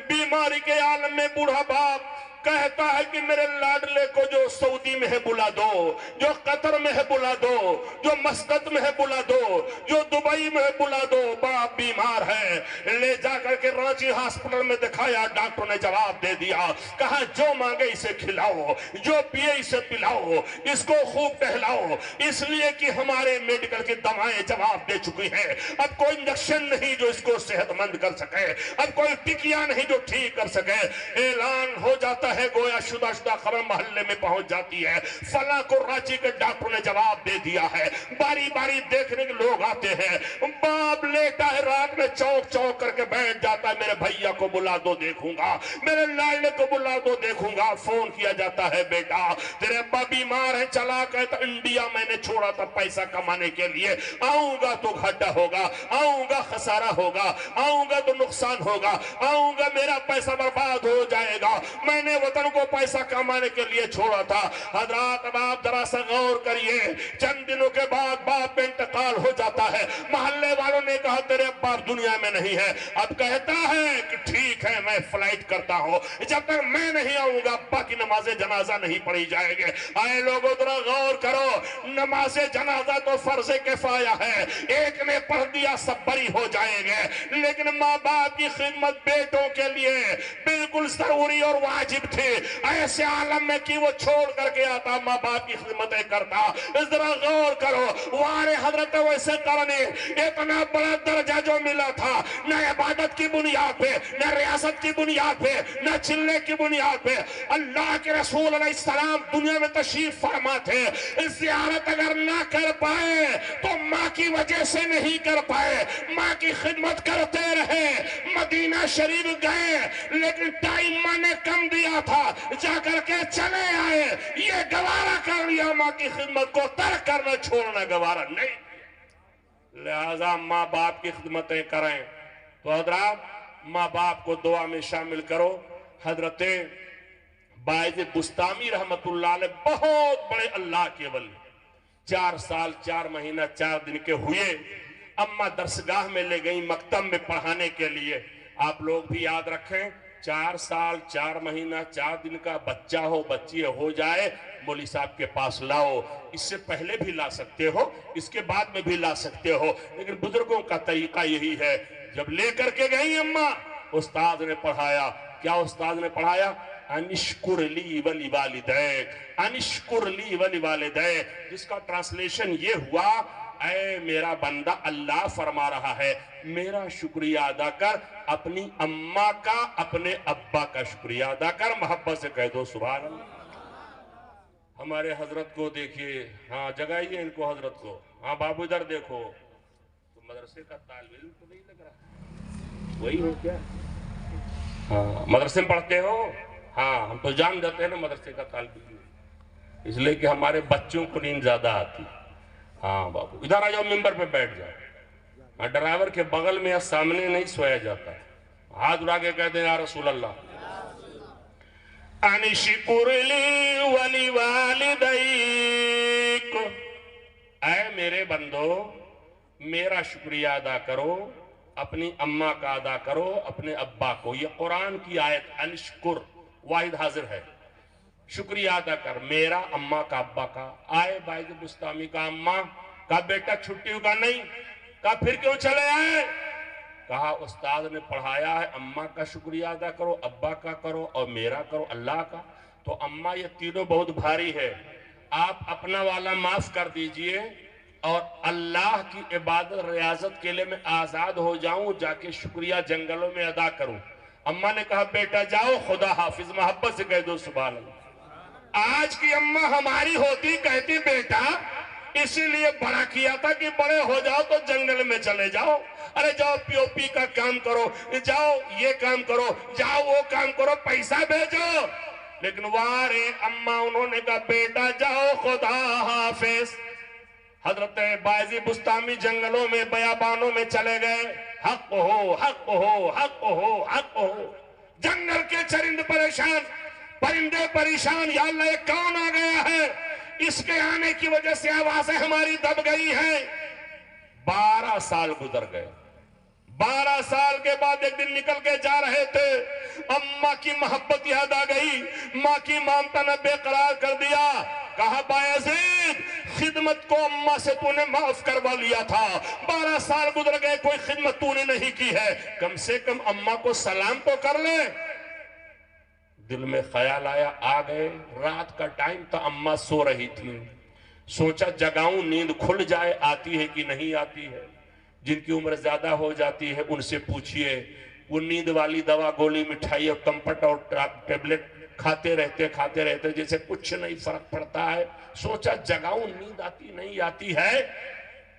[SPEAKER 1] بیماری کے عالم میں بوڑھا باپ کہتا ہے کہ میرے لاڈلے کو جو سعودی میں ہے بلا دو، جو قطر میں ہے بلا دو، جو مسقط میں ہے بلا دو، جو دبئی میں ہے بلا دو. باپ بیمار ہے، لے جا کر کے رانچی ہاسپٹل میں دکھایا. ڈاکٹر نے جواب دے دیا، کہا جو مانگے اسے کھلاؤ، جو پیے اسے پلاؤ، اس کو خوب ٹہلاؤ. اس لیے کہ ہمارے میڈیکل کی دوائیں جواب دے چکی ہیں. اب کوئی انجیکشن نہیں جو اس کو صحت مند کر سکے، اب کوئی ٹکیا نہیں جو ٹھیک کر سکے. اعلان ہو جاتا ہے، گویا شدہ خبر محلے میں پہنچ جاتی ہے، فلاں کو رانچی کے ڈاکٹر نے جواب دے دیا ہے. باری باری دیکھنے کے لوگ آتے ہیں. باپ لیٹا ہے رات میں چونک چونک کر کے بیٹھ جاتا ہے، میرے بھیا کو بلا دو دیکھوں گا، میرے لاڈلے کو بلا دو دیکھوں گا. فون کیا جاتا ہے، بیٹا تیرے ابا بیمار ہے، چلا گئے تو انڈیا میں نے چھوڑا تھا پیسہ کمانے کے لیے. آؤں گا تو گھاٹا ہوگا، آؤں گا خسارہ ہوگا، آؤں گا تو نقصان ہوگا، آؤں گا میرا پیسہ برباد ہو جائے گا. میں نے وطن کو پیسہ کمانے کے لیے چھوڑا تھا. حضرات اب آپ ذرا سا غور کریے، چند دنوں کے بعد باپ پہ انتقال ہو جاتا ہے. محلے والوں نے کہا تیرے ابا دنیا میں نہیں ہے. اب کہتا ہے کہ ٹھیک ہے میں فلائٹ کرتا ہوں، جب تک میں نہیں آؤں گا ابا کی نماز جنازہ نہیں پڑھی جائے گی. آئے لوگوں ذرا غور کرو، نماز جنازہ تو فرض کفایہ ہے، ایک نے پڑھ دیا سب بری ہو جائیں گے، لیکن ماں باپ کی خدمت بیٹوں کے لیے بالکل ضروری اور واجب تھی. ایسے عالم میں کہ وہ چھوڑ کر کے آتا، ماں باپ کی خدمتیں کرتا. ذرا غور کرو، وارے حضرت ویسے کرنے اتنا بڑا درجہ جو ملا تھا، نہ عبادت کی بنیاد پہ، نہ ریاست کی بنیاد پہ، نہ چلے کی بنیاد پہ. اللہ کے رسول علیہ السلام دنیا میں تشریف فرما تھے. زیارت اگر نہ کر پائے تو ماں کی وجہ سے نہیں کر پائے، ماں کی خدمت کرتے رہے. مدینہ شریف گئے لیکن ٹائم ماں نے کم دیا تھا، جا کر کے چلے آئے. یہ گوارا کر لیا، ماں کی خدمت کو ترک کرنا چھوڑنا گوارا نہیں. لہذا ماں باپ کی خدمتیں کریں. تو حضرات ماں باپ کو دعا میں شامل کرو. حضرت باعث بستامی رحمت اللہ علیہ بہت بڑے اللہ کے ولی، 4 سال 4 مہینہ 4 دن کے ہوئے. اماں درسگاہ میں لے گئیں مکتب میں پڑھانے کے لیے. آپ لوگ بھی یاد رکھیں، 4 سال 4 مہینہ 4 دن کا بچہ ہو بچی ہو جائے مولوی صاحب کے پاس لاؤ. اس سے پہلے بھی لا سکتے ہو، اس کے بعد میں بھی لا سکتے ہو، لیکن بزرگوں کا طریقہ یہی ہے. جب لے کر کے گئی اماں، استاد نے پڑھایا. کیا استاد نے پڑھایا؟ انشکر لی ولی والدیک، انشکر لی ولی والدیک، جس کا ٹرانسلیشن یہ ہوا، اے میرا بندہ اللہ فرما رہا ہے میرا شکریہ ادا کر، اپنی اماں کا اپنے ابا کا شکریہ ادا کر. محبت سے کہہ دو سبحان اللہ. ہمارے حضرت کو دیکھیے، ہاں جگائیے ان کو، حضرت کو، ہاں بابو ادھر دیکھو، تو مدرسے کا طالب علم تو نہیں لگ رہا، وہی ہو کیا؟ ہاں مدرسے میں پڑھتے ہو؟ ہاں ہم تو جان جاتے ہیں نا مدرسے کا طالب علم، اس لیے کہ ہمارے بچوں کو نیند زیادہ آتی۔ ہاں بابو ادھر آ جاؤ، ممبر پہ بیٹھ جاؤ، ہاں ڈرائیور کے بغل میں یا سامنے نہیں سویا جاتا، ہاتھ اٹھا کے کہتے ہیں یا رسول اللہ ان شکر لی ولی والدیک، اے میرے بندو میرا شکریہ ادا کرو، اپنی اماں کا ادا کرو، اپنے ابا کو۔ یہ قرآن کی آیت، انشکر، واحد حاضر ہے، شکریہ ادا کر میرا، اماں کا، ابا کا۔ آئے باعث بستامی کا اماں کا بیٹا چھٹی کا نہیں، کہا پھر کیوں چلے آئے؟ کہا استاد نے پڑھایا ہے اماں کا شکریہ ادا کرو، ابا کا کرو اور میرا کرو، اللہ کا۔ تو اماں یہ تینوں بہت بھاری ہے، آپ اپنا والا معاف کر دیجئے اور اللہ کی عبادت ریاضت کے لیے میں آزاد ہو جاؤں، جا کے شکریہ جنگلوں میں ادا کروں۔ اماں نے کہا بیٹا جاؤ، خدا حافظ، محبت سے کہہ دو سبحان اللہ۔ آج کی اماں ہماری ہوتی کہتی بیٹا اسی لیے بڑا کیا تھا کہ بڑے ہو جاؤ تو جنگل میں چلے جاؤ، ارے جاؤ پی او پی کا کام کرو، جاؤ یہ کام کرو، جاؤ وہ کام کرو، پیسہ بھیجو۔ لیکن وارے اماں انہوں نے کہا بیٹا جاؤ، خدا حافظ۔ حضرت بائزی بستامی جنگلوں میں بیابانوں میں چلے گئے، حق ہو حق ہو حق ہو حق ہو، جنگل کے چرند پریشان، پرندے پریشان، یا اللہ یہ کون آ گیا ہے؟ اس کے آنے کی وجہ سے آوازیں ہماری دب گئی ہیں۔ 12 سال گزر گئے، 12 سال کے بعد ایک دن نکل کے جا رہے تھے، اماں کی محبت یاد آ گئی، ماں کی مامتا نے بے قرار کر دیا۔ کہا بایزید خدمت کو اماں سے تو نے معاف کروا لیا تھا، 12 سال گزر گئے کوئی خدمت تو نے نہیں کی ہے، کم سے کم اماں کو سلام تو کر لے۔ دل میں خیال آیا، آ گئے، رات کا ٹائم تھا، اماں سو رہی تھی، سوچا جگاؤں نیند کھل جائے، آتی ہے کہ نہیں آتی ہے۔ جن کی عمر زیادہ ہو جاتی ہے ان سے پوچھئے، وہ نیند والی دوا گولی مٹھائی اور کمپٹ اور ٹیبلٹ کھاتے رہتے جیسے کچھ نہیں فرق پڑتا ہے۔ سوچا جگاؤں نیند آتی نہیں آتی ہے،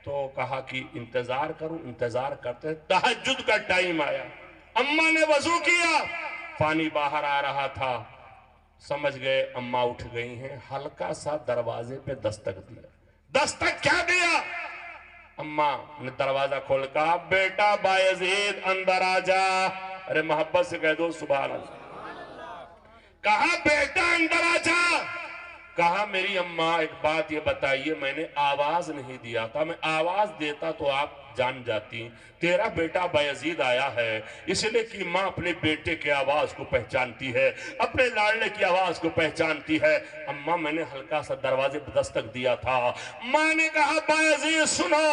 [SPEAKER 1] تو کہا کہ انتظار کروں، انتظار کرتے، تہجد کا ٹائم آیا، اماں نے وضو کیا، پانی باہر آ رہا تھا، سمجھ گئے اماں اٹھ گئی ہیں، ہلکا سا دروازے پہ دستک دیا۔ دستک کیا دیا؟ اماں نے دروازہ کھول کہا بیٹا بایزید اندر آ جا، ارے محبت سے کہہ دو سبحان اللہ۔ کہا بیٹا اندر آ جا، کہا میری اماں ایک بات یہ بتائیے، میں نے آواز نہیں دیا تھا، میں آواز دیتا تو آپ جان جاتی، تیرا بیٹا بایزید آیا ہے، اس لیے کہ ماں اپنے بیٹے کے آواز کو پہچانتی ہے، اپنے لاڑلے کی آواز کو پہچانتی ہے۔ اماں میں نے ہلکا سا دروازے پر دستک دیا تھا، ماں نے کہا بایزید سنو،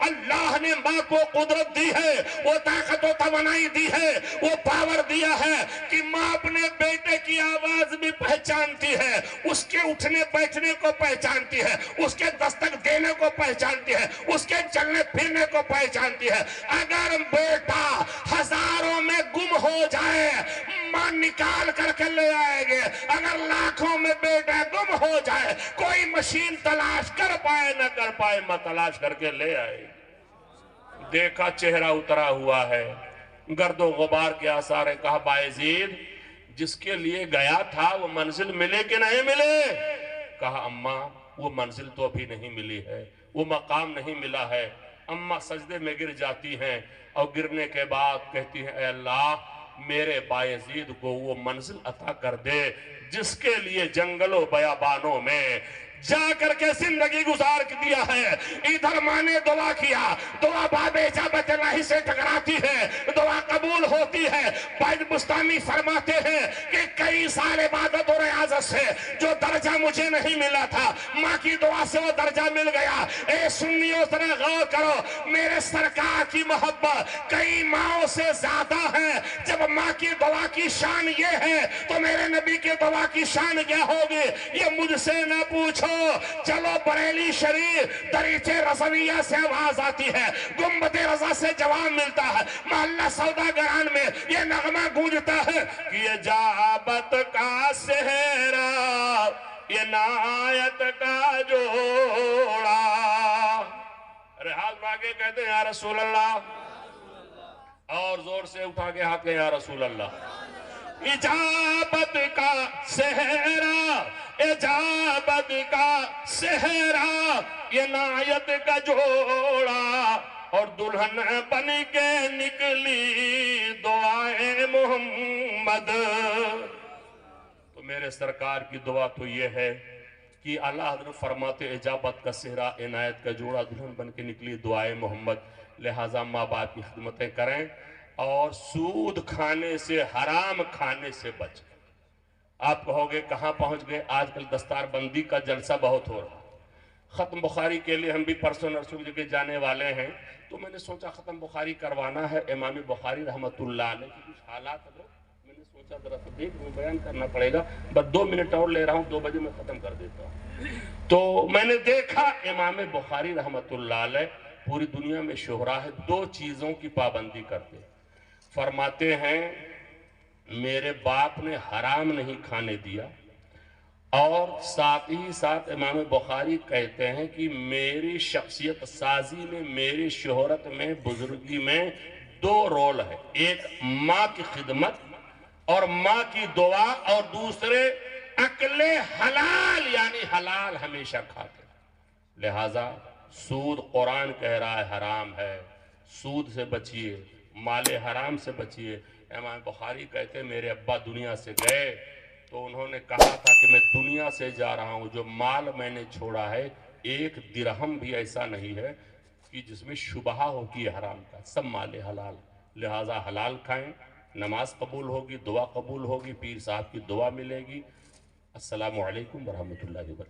[SPEAKER 1] اللہ نے ماں کو قدرت دی ہے، وہ طاقت و توانائی دی ہے، وہ پاور دیا ہے کہ ماں اپنے بیٹے کی آواز بھی پہچانتی ہے، اس کے اٹھنے بیٹھنے کو پہچانتی ہے، اس کے دستک دینے کو پہچانتی ہے، اس کے چلنے پھرنے کو پہچانتی ہے۔ اگر بیٹا ہزاروں میں گم ہو جائے ماں نکال کر کے لے آئے گے، اگر لاکھوں میں بیٹا گم ہو جائے کوئی مشین تلاش کر پائے نہ کر پائے ماں تلاش کر کے لے آئے۔ دیکھا چہرہ اترا ہوا ہے، گرد و غبار کے آثار ہے، کہا بایزید جس کے لیے گیا تھا وہ منزل ملے کہ نہیں ملے؟ کہا اماں وہ منزل تو ابھی نہیں ملی ہے، وہ مقام نہیں ملا ہے۔ اماں سجدے میں گر جاتی ہیں اور گرنے کے بعد کہتی ہیں اے اللہ میرے بایزید کو وہ منزل عطا کر دے جس کے لیے جنگلوں بیابانوں میں جا کر کے زندگی گزار دیا ہے۔ ادھر ماں نے دعا کیا، دعا باب اجابت الہی سے ٹکراتی ہے، دعا قبول ہوتی ہے۔ بائد بستانی فرماتے ہیں کہ کئی سال عبادت و ریاضت سے جو درجہ مجھے نہیں ملا تھا ماں کی دعا سے وہ درجہ مل گیا۔ اے سنیوں ذرا غور کرو، میرے سرکار کی محبت کئی ماں سے زیادہ ہے۔ جب ماں کی دعا کی شان یہ ہے تو میرے نبی کی دعا کی شان کیا ہوگی یہ مجھ سے نہ پوچھو۔ چلو بریلی شریف دریچے رضویہ سے آواز آتی ہے، گنبد رضا سے جواب ملتا ہے، محلہ سوداگران میں یہ نغمہ گونجتا ہے کہ یہ جابت کا سہرا یہ نایت کا جوڑا. ارے ہاتھ آگے کہتے ہیں یا رسول اللہ, اور زور سے اٹھا کے ہاتھ کہیں یا رسول اللہ. اجابت کا صحرا, اجابت کا صحرا, یہ نایت کا جوڑا, اور دلہن بن کے نکلی دعائے محمد. تو میرے سرکار کی دعا تو یہ ہے کہ اللہ حضرت فرماتے اجابت کا صحرا, عنایت کا جوڑا, دلہن بن کے نکلی دعائے محمد. لہٰذا ماں باپ کی خدمتیں کریں اور سود کھانے سے, حرام کھانے سے بچیں. آپ کہو گے کہاں پہنچ گئے, آج کل دستار بندی کا جلسہ بہت ہو رہا. ختم بخاری کے لیے ہم بھی پرسوں نرسوں کی جگہ جانے والے ہیں, تو میں نے سوچا ختم بخاری کروانا ہے امام بخاری رحمت اللہ علیہ کی کچھ حالات ہیں, میں نے سوچا ذرا سا دیکھ لوں, بیان کرنا پڑے گا, بس 2 منٹ اور لے رہا ہوں, 2 بجے میں ختم کر دیتا ہوں. تو میں نے دیکھا امام بخاری رحمت اللہ علیہ پوری دنیا میں شہرا ہے, 2 چیزوں کی پابندی کرتے. فرماتے ہیں میرے باپ نے حرام نہیں کھانے دیا, اور ساتھ ہی ساتھ امام بخاری کہتے ہیں کہ میری شخصیت سازی میں, میری شہرت میں, بزرگی میں 2 رول ہے. ایک ماں کی خدمت اور ماں کی دعا, اور دوسرے اکل حلال, یعنی حلال ہمیشہ کھاتے. لہذا سود قرآن کہہ رہا ہے حرام ہے, سود سے بچیے, مال حرام سے بچیے. امام بخاری کہتے ہیں میرے ابا دنیا سے گئے تو انہوں نے کہا تھا کہ میں دنیا سے جا رہا ہوں, جو مال میں نے چھوڑا ہے 1 درہم بھی ایسا نہیں ہے کہ جس میں شبہ ہو کہ یہ حرام کا, سب مال حلال. لہٰذا حلال کھائیں, نماز قبول ہوگی, دعا قبول ہوگی, پیر صاحب کی دعا ملے گی. السلام علیکم ورحمۃ اللہ وبرکاتہ.